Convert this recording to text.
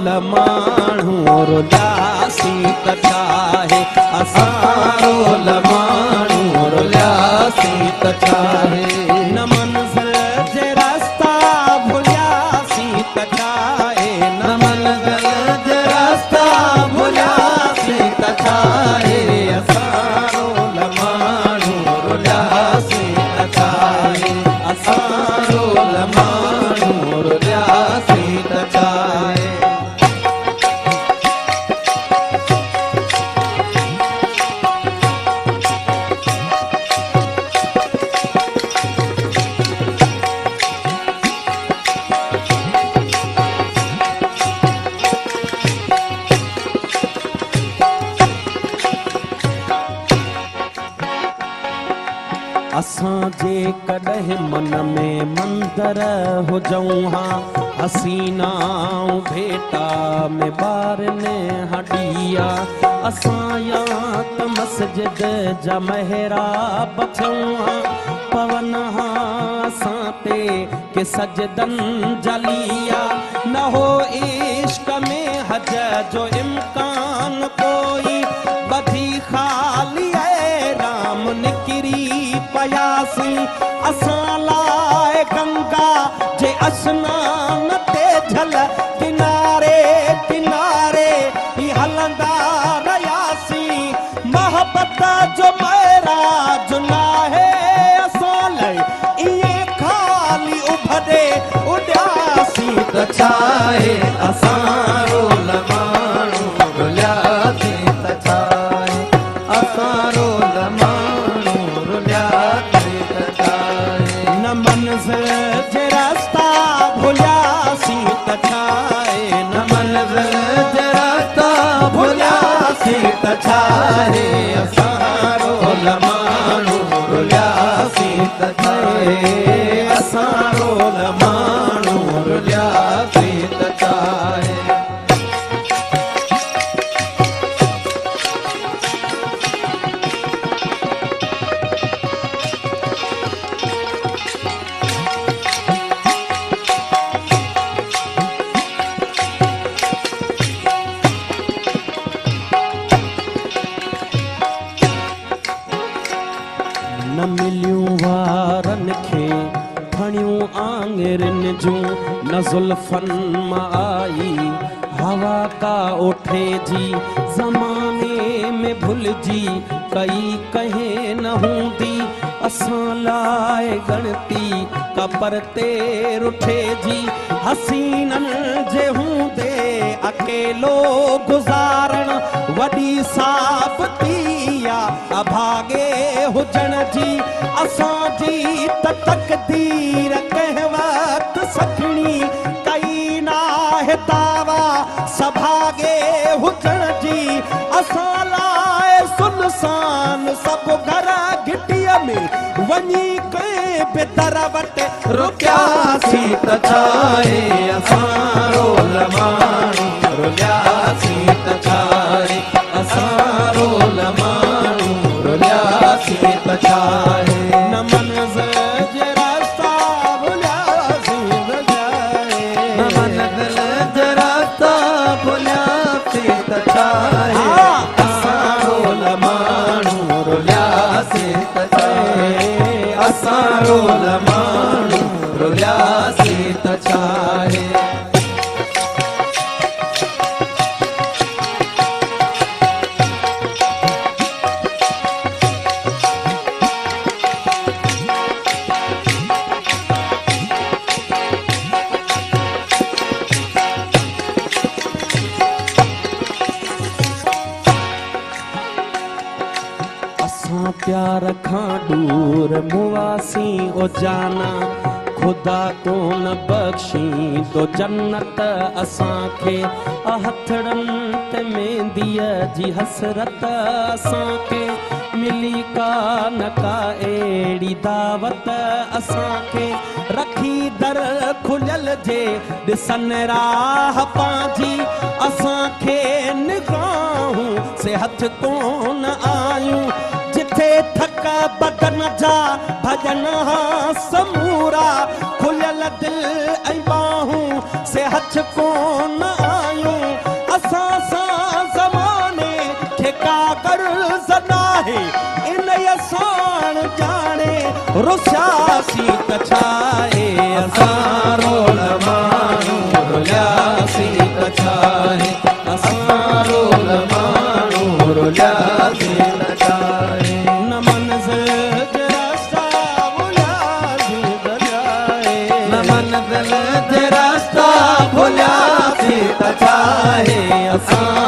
लमाणू रुलियासी त छाहे असां लमाणू रुलियासी त छाहे न मंज़िल जे रास्ता भुलियासी त छाहे न मंज़िल जे रास्ता भुलियासी त छाहे असां लमाणू रुलियासी त छाहे असां लमाणू रुलियासी त छाहे असां जे कॾहिं मन में मंदर हुजऊं हा हसीनाऊं भेटा में ॿारनि हॾिया असां या त मस्जिद जा महराब थियूं हा पवन हा असां ते के सजदन जलिया न हो इश्क में हज जो इम्कान कोई बधी खाली राम निकिरी पयासी असां लाइ गंगा जे अस्नान ते झल किनारे किनारे ही हलंदा रहियासी मोहब्बत जो महराज नाहे असां लाइ इएं खाली उभरे उॾियासी त छाहे असां लमाणू रुलियासी त छाहे असां लमाणू रुलियासी त छाहे न मंज़िल जे रास्ता भुलियासी त छाहे न मंज़िल जे रास्ता भुलियासी त छाहे असां लमाणू रुलियासी त छाहे असां लमाणू रुलियासी त छाहे न मिलियूं वारनि खे खणियूं आङिरिन जूं न ज़ुल्फ़नि मां आई हवा का ओठे जी ज़माने में भुलिजी कई कहीं न हूंदी असां लाइ गणती कपर ते रुठे जी हसीननि जे हूंदे अकेलो गुज़ारण वॾी साबिती अभागे हुजण जी असांजी त तक़दीर कंहिं वक़्तु सखणी कई नाहे दावा सभागे हुजण जी असां लाइ सुनसान सभु घर घिटीअ में वञी कंहिं बि दर वटि रुकियासी त छाहे असां लमाणू रुलियासी त छाहे असां लमाणू रुलियासी त छाहे न मंज़िल जे रास्ता भुलियासी त छाहे न मंज़िल जे रास्ता भुलियासी त छाहे असां लमाणू रुलियासी त छाहे असां लमाणू रुलियासी त छाहे प्यार खां दूर मुवासी ओ जाना खुदा तो न बख्शी तो जन्नत असां खे हथड़नि ते मेंदीअ जी हसरत असां खे मिली का न का अहिड़ी दावत असां खे रखी दर खुलियल जे ॾिसनि राह पंहिंजी असां खे निगाहूं से हथ कोन आयूं जिथे थक बदन जा भजन समूरा खुलियल दिल ऐं बाहूं से हथ कोन आयूं आहे इन असां जाने रुसियासी त छाहे असां रोल माण्हू रुलियासी त छाहे असां रोल माण्हू रुलियासी त छाहे न मंज़िल जे रास्ता भुलियासी त छाहे न मंज़िल जे रास्ता भुलियासी त छाहे असां